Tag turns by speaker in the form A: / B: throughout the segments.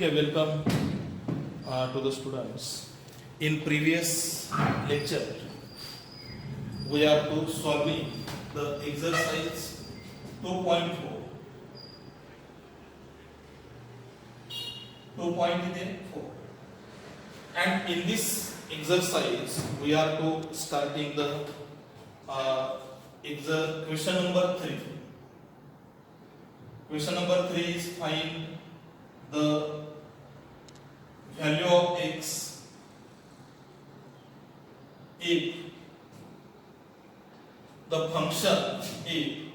A: Okay, welcome to the students. In previous lecture, we are to solving the exercise 2.4. 2.4. And in this exercise, we are to starting the question number 3. Question number 3 is find the value of x if the function if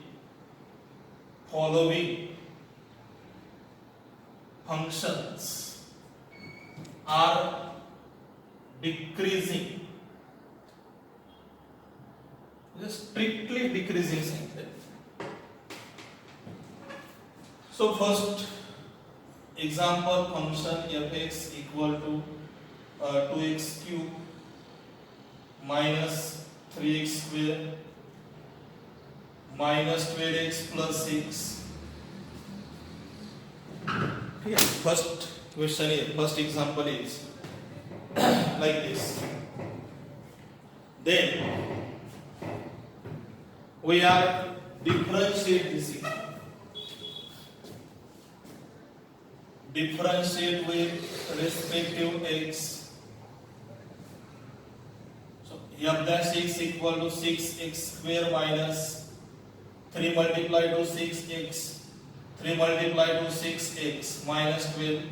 A: following functions are decreasing, strictly decreasing sign. So first example, function fx equal to 2x cube minus 3x square minus 12x plus 6. Okay. First question is, first example is like this. Then we are differentiate this equation. Differentiate with respective x. So f dash x equal to 6x square minus 3 multiplied to 6x 3 multiplied to 6x minus 12.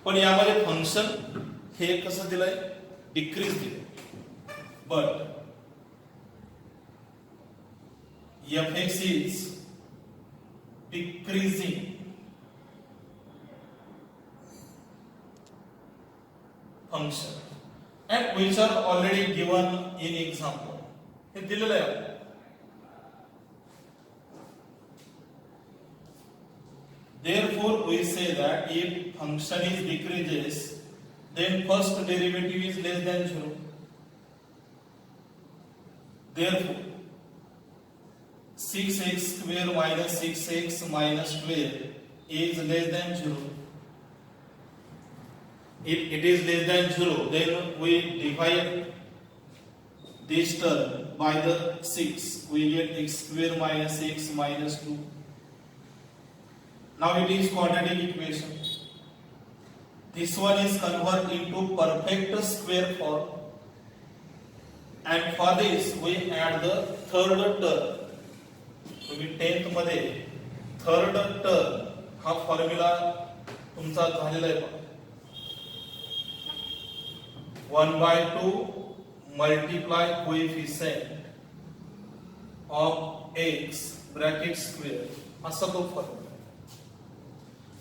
A: पण यामध्ये function हे कसं दिलंय, decrease दिलंय, but fx is decreasing function and which are already given in example. हे दिलेलं आहे. Therefore we say that if function is decreases, then first derivative is less than 0. Therefore 6x square minus 6x minus 12 is less than 0. If it is less than 0, then we divide this term by the 6. We get x square minus x minus 2. Now it is quadratic equation. This one is converted into perfect square form. And for this we add the third term. तुम्ही 10th मध्ये third term हा formula तुमचा झालेला आहे. 1/2 multiply coefficient of x bracket square असा तो formula.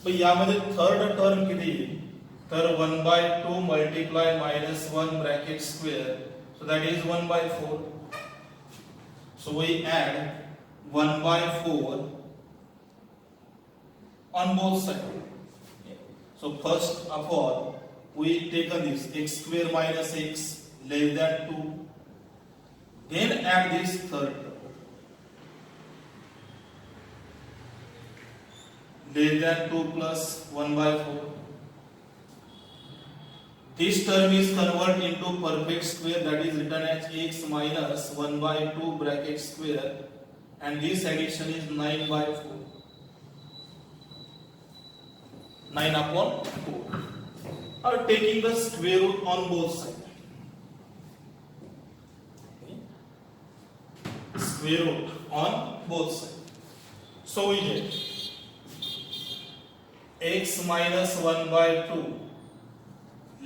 A: पण यामध्ये थर्ड टर्म किती येईल, तर 1/2 multiply -1 bracket square, so that is 1/4. So we add 1/4 on both sides. So first of all we take this x square minus x less than 2, then add this third term less than 2 plus 1/4. This term is converted into perfect square, that is written as x minus 1/2 bracket square, and this addition is 9/4. 9/4. Or taking the square root on both sides. Square root on both sides. So we get x minus 1/2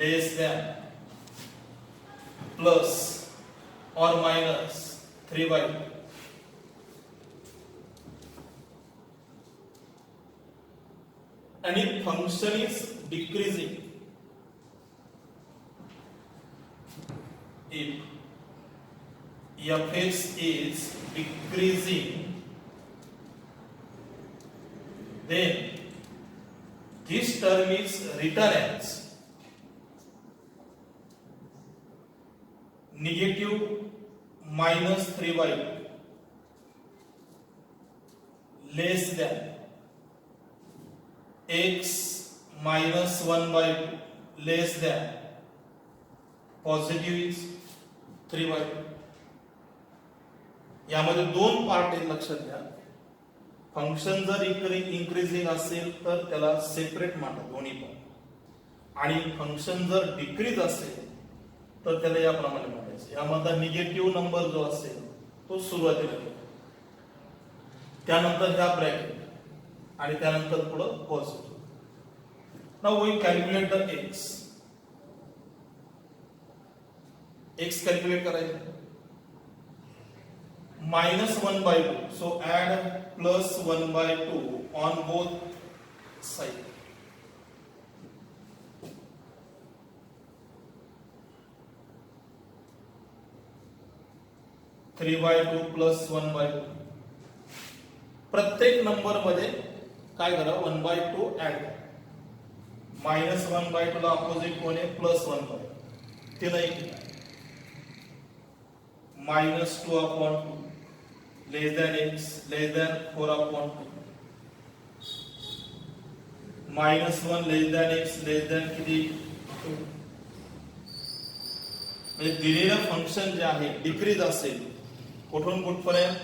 A: less than plus or minus 3/2. And if function is decreasing, if fx is decreasing, then this term is written as negative minus 3/2 less than x minus 1 by 2 less than positive is 3 by 2. यामध्ये दोन part आहेत लक्षात घ्या. Function जर increasing असेल तर त्याला separate मांडा दोन्ही पण, आणि फंक्शन जर डिक्रीज असेल तर त्याला याप्रमाणे मांडायचं. यामधला निगेटिव्ह नंबर जो असेल तो सुरुवातीला घ्या, त्यानंतर ह्या ब्रॅकेट आणि त्यानंतर पुढं positive. Now we calculate the x calculate करायचं. -1/2, so add +1/2 on both sides. (3/2 + 1/2). प्रत्येक नंबर मध्ये काय करा, 1/2 ऍड करा. -1/2 ला अपोजिट कोण आहे, +1/2. ते नाही केलं. -2/2 less than x less than 4/2. -1 less than x less than किती 2. म्हणजे दिलेलं फंक्शन जे आहे डिक्रीज असेल कुठून कुठपर्यंत,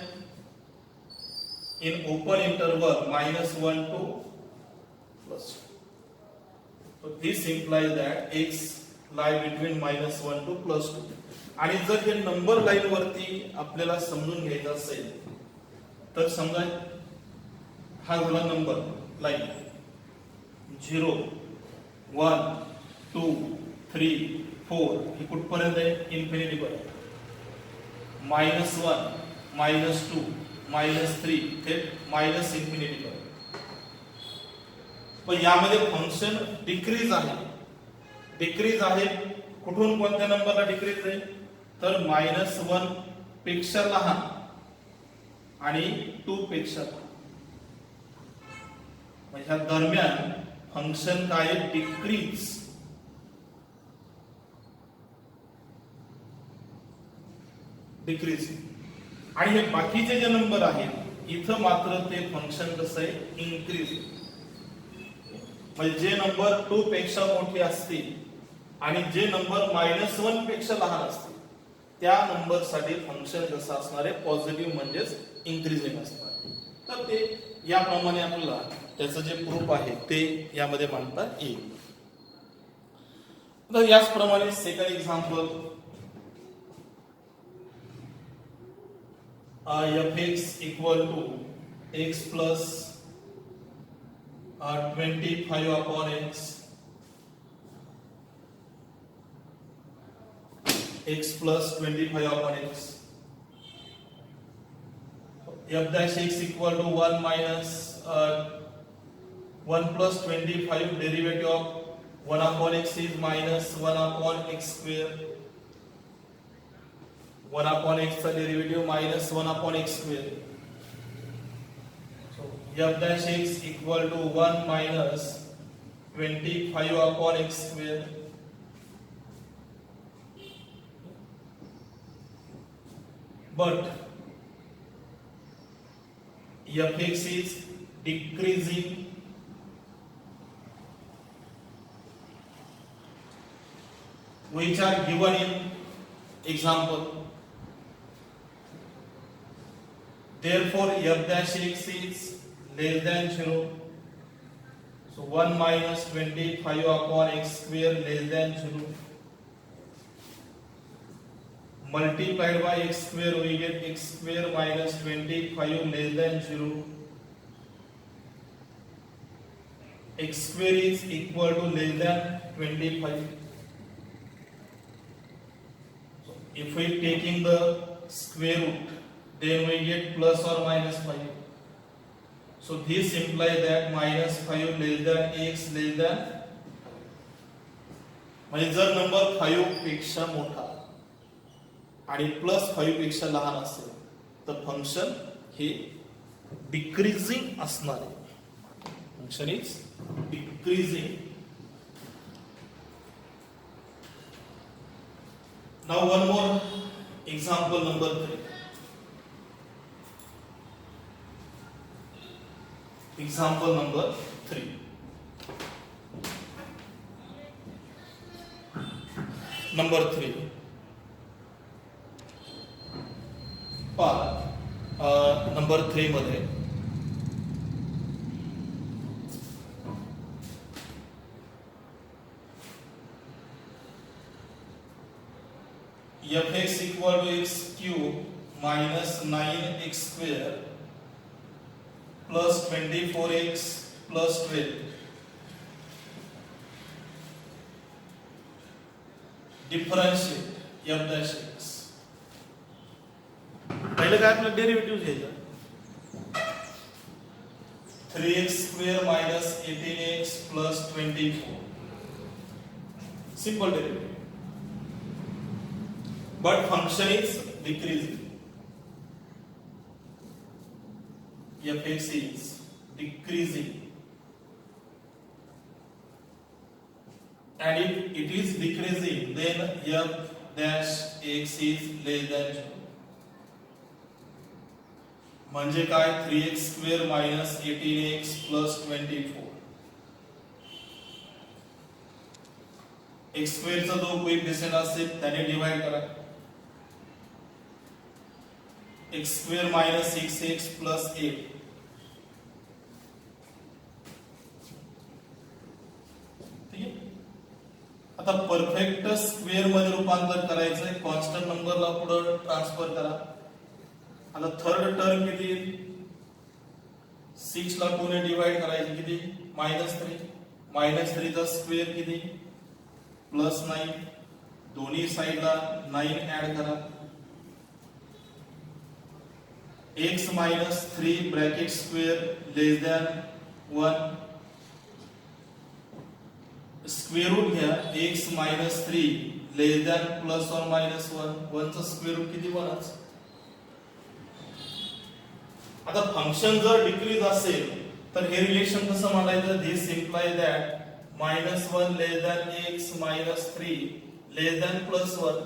A: in open interval -1 to +2. So this implies that x lie between -1 to +2. आणि जर हे नंबर लाईन वरती आपल्याला समजून घ्यायचं असेल तर समजा हा झाला नंबर लाईन 0 1 2 3 4 हे कुठपर्यंत आहे, इन्फिनिटी पर्यंत. -1 -2 -3 ते -इन्फिनिटी पर्यंत. पण यामध्ये फंक्शन डिक्रीज आहे. कुठून कोणत्या नंबरला डिक्रीज आहे, तर -1 पेक्षा लहान आणि 2 पेक्षा लहान. म्हणजे ह्या दरम्यान फंक्शन काय, डिक्रीज. आणि हे बाकीचे जे नंबर आहेत इथं मात्र ते फंक्शन कसं आहे, इन्क्रीज. म्हणजे जे नंबर 2 पेक्षा मोठे असतील आणि जे नंबर -1 पेक्षा लहान असतील त्या नंबर साठी फंक्शन कसं असणार आहे, पॉझिटिव्ह म्हणजेच इन्क्रीजिंग असणार आहे. तर ते याप्रमाणे आपल्याला त्याचं जे प्रूफ आहे ते यामध्ये मांडता येईल. तर याचप्रमाणे second example, fx = x plus 25/x x plus 25/x. f dash x equal to 1 minus 1 plus 25. Derivative of 1/x is minus 1/x square. 1/x चा derivative minus 1/x square. So f dash x equal to 1 minus 25/x square. But fx is decreasing which are given in example. Therefore f dash x is less than 0. So 1 minus 25/x square less than 0. Multiplied by x square we get x square minus 25 less than 0. X square is equal to less than 25. So if we taking the square root, then we get plus or minus 5. So this implies that minus 5 less than x less than, म्हणजे जर number 5 पेक्षा मोठा आणि +5 पेक्षा लहान असेल तर function हे decreasing असणार आहे. Function is decreasing. Now one more example number 3. Example number 3. Number 3 number 3 मध्ये fx equal to x cube minus 9x square plus 24x plus 12 differentiate f dash x. पहिले काय आपलं डेरिव्हेटिव्ह घ्यायचं 3x square minus 18x plus 24 simple derivative but function is decreasing. fx is decreasing and if it is decreasing then f dash x is less than 0. म्हणजे काय 3x square minus 18x plus 24 x square चा जो coefficient असेल त्याने divide करा x square minus 6x plus 8 ठीक आहे. आता परफेक्ट स्क्वेअर मध्ये रूपांतर करायचंय कॉन्स्टंट नंबरला पुढे ट्रान्सफर करा. आता थर्ड टर्म किती येईल 6 ला 2 ने डिवाइड करायची किती -3 चा स्क्वेअर किती +9 दोन्ही साइडला 9 ऍड करा x -3 bracket square less than 1 square root घ्या x -3 लेस दॅन प्लस और माइनस 1 1 चा स्क्वेअर रूट किती 1च. आता फंक्शन जर डिक्रीज असेल तर हे रिलेशन कसं मांडायचं this imply that -1 less than x -3 less than +1.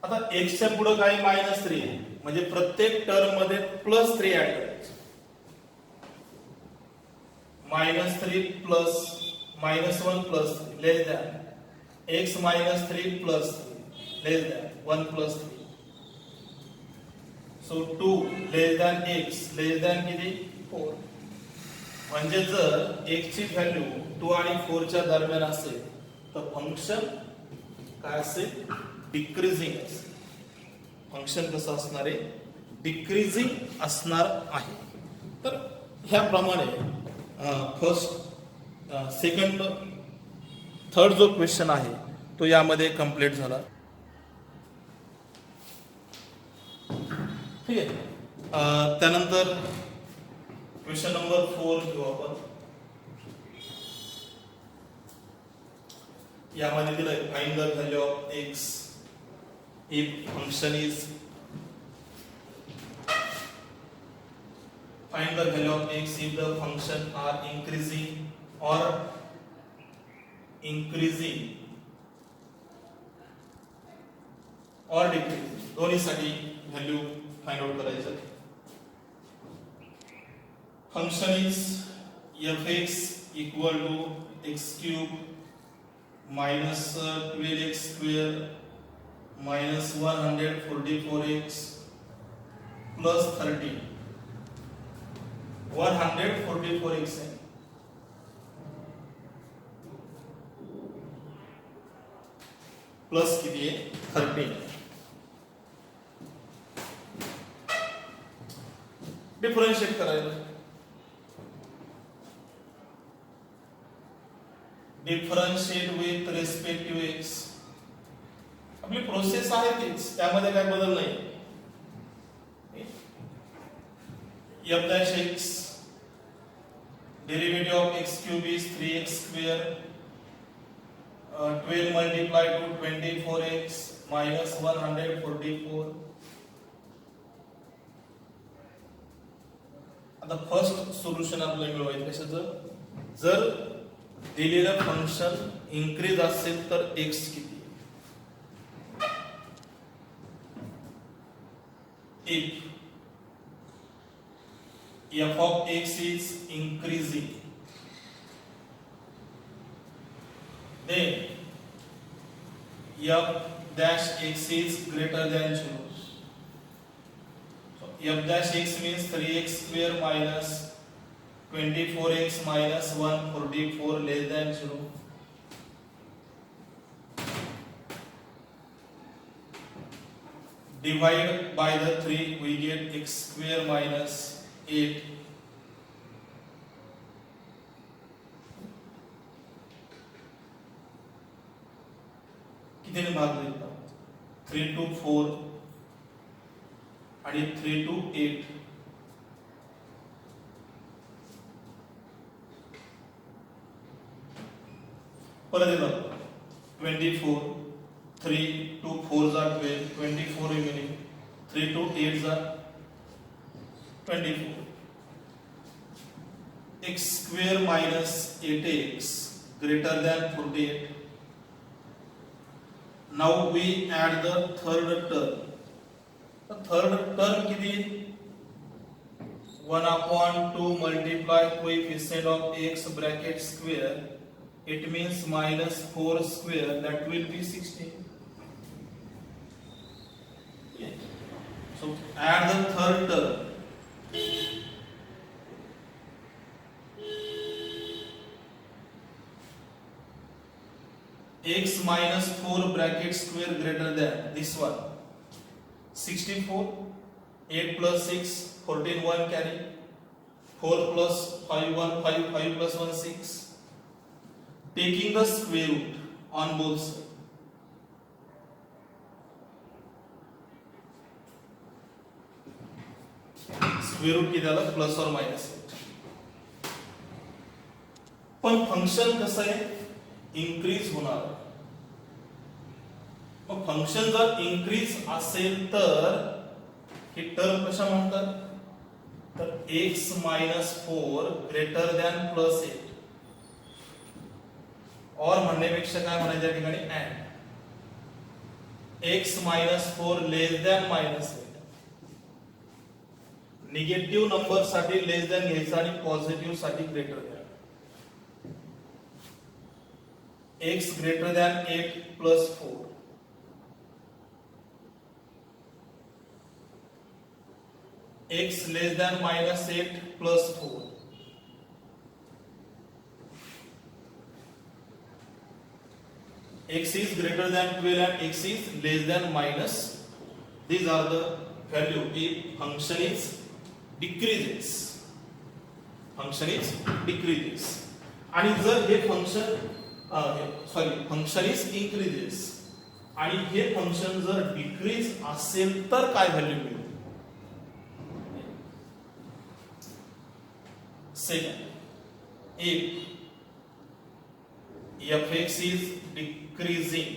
A: आता x च्या पुढे काय -3 म्हणजे प्रत्येक टर्म मध्ये +3 ऍड करायचं -3 plus -1 plus 3 less than x -3 plus 3 less than 1 plus 3 सो 2 less than x less than किती 4. म्हणजे जर x ची व्हॅल्यू 2 आणि 4 च्या दरम्यान असेल तर फंक्शन काय असेल डिक्रीजिंग असेल. फंक्शन कसं असणार आहे डिक्रीजिंग असणार आहे. तर ह्याप्रमाणे फर्स्ट सेकंड थर्ड जो क्वेश्चन आहे तो यामध्ये कंप्लीट झाला. ठीक आहे. त्यानंतर क्वेश्चन नंबर 4 घेऊ आपण. यामध्ये दिलंय find the value of x if function is find the value of x if the function are increasing or decreasing दोन्ही साठी व्हॅल्यू फाइंड आउट करायचं. Function is fx equal to x cube minus 12x square minus 144x plus 30 144x है plus किती आहे 30. Differentiate करायचं differentiate with respect to x. आपली process आहे तीच त्यामध्ये काय बदल नाही. f dash x derivative of x cube is 3x square 12 multiplied to 24x minus 144. आता फर्स्ट सोल्युशन आपल्याला मिळवायचं कशाचं जर दिलेलं फंक्शन इन्क्रीज असेल तर x किती if f of x is increasing then f dash x is greater than 0. So f dash x means 3x square minus 24x minus 144 less than 0. Divide by the 3, we get x square minus 8. कितीने भाग देईल? 3 to 4 आणि 3 to 8. परत येणार 24, 3 to 4 जा 12, 24 remaining, 3 to 8 जा 24. x square minus 8x greater than 48. Now we add the third term. The third term किती? 1/2 multiply coefficient of x bracket square. It means minus 4 square, that will be 16. So add the third term. X minus 4 bracket square greater than this one 64. 8 plus 6 14, 1 carry, 4 plus 5 1 5, 5 plus 1 6. Taking the square root on both sides. Square root किती आलं? Plus or minus 8. पण function कसं आहे? Increase होणार. मग function जर increase असेल तर ही term कशा म्हणतात? तर x minus 4 greater than plus 8. और म्हणण्यापेक्षा काय म्हणायचं या ठिकाणी? And x minus 4 less than minus 8. Negative number साठी लेस दॅन घ्यायचा आणि पॉझिटिव्ह साठी greater than. x greater than 8 plus 4. X less than minus 8 plus 4. X is greater than 12 and x is less than minus. These are the value if function is decreases. Function is decreases. आणि जर हे function function is increases आणि हे function जर decrease असेल तर काय value मिळेल? Second, if fx is decreasing,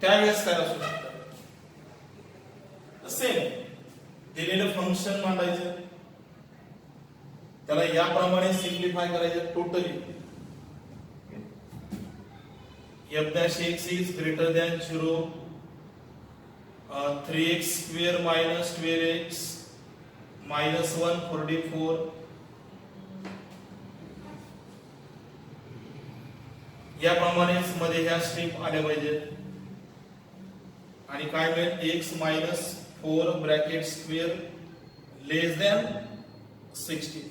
A: त्यावेळेस काय असू शकतं? सेम दिलेलं फंक्शन मांडायचं, त्याला याप्रमाणे सिम्प्लिफाय करायचं totally. f dash x is greater than 0, 3x square minus 12x minus 144. याप्रमाणेच मध्ये ह्या स्टेप आल्या पाहिजेत आणि काय मिळेल? x minus 4 bracket square less than 60.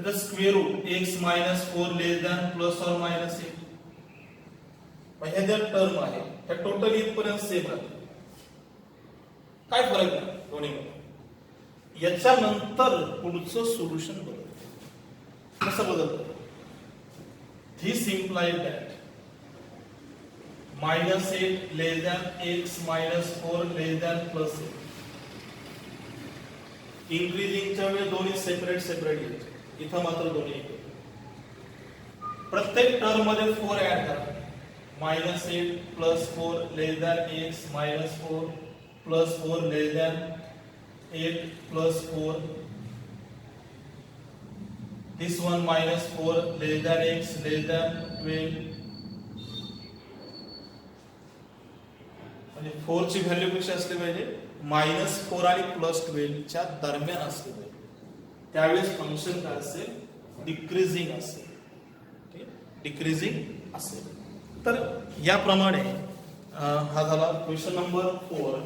A: the square root x minus 4 less than plus or minus 8. ह्या ज्या टर्म आहे त्या टोटल इथपर्यंत सेम राहतील, काय फरक नाही दोन्हीमध्ये. याच्यानंतर पुढचं सोल्युशन बदलतं. कसं बदलतं? This implies that minus 8 less than x minus 4 less than plus 8. इन्क्रीजिंगच्या वेळी दोन्ही सेपरेट घ्यायचे, इथं मात्र दोन्ही. प्रत्येक टर्म मध्ये 4 ऍड करा. minus 8 plus 4 less than x minus 4 plus 4 less than 8 plus 4. This one minus 4 less than x less than 12. म्हणजे 4 ची व्हॅल्यू कशी असली पाहिजे? -4 आणि +12 च्या दरम्यान असले पाहिजे, त्यावेळेस फंक्शन काय असेल, डिक्रीजिंग असेल, डिक्रीजिंग असेल. तर याप्रमाणे हा झाला क्वेश्चन नंबर 4.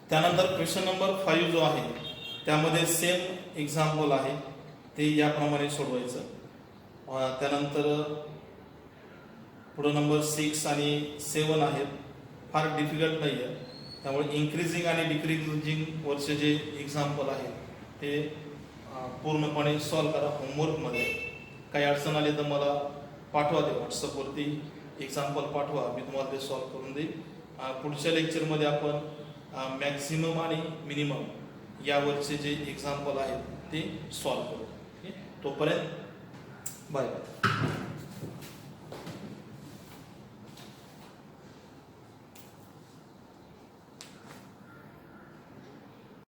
A: त्यानंतर क्वेश्चन नंबर 5 जो आहे त्यामध्ये सेम एक्झाम्पल आहे, ते याप्रमाणे सोडवायचं. त्यानंतर पुढे नंबर 6 आणि 7 आहेत, फार डिफिकल्ट नाही आहे, त्यामुळे इन्क्रीजिंग आणि डिक्रीजिंग वरचे जे एक्झाम्पल आहेत ते पूर्णपणे सॉल्व करा होमवर्कमध्ये. काही अडचण आली तर मला पाठवा, ते व्हॉट्सअपवरती एक्झाम्पल पाठवा, मी तुम्हाला ते सॉल्व करून देईन. पुढच्या लेक्चरमध्ये आपण मॅक्झिमम आणि मिनिमम यावरचे जे एक्झाम्पल आहेत ते सॉल्व करू. तोपर्यंत बाय.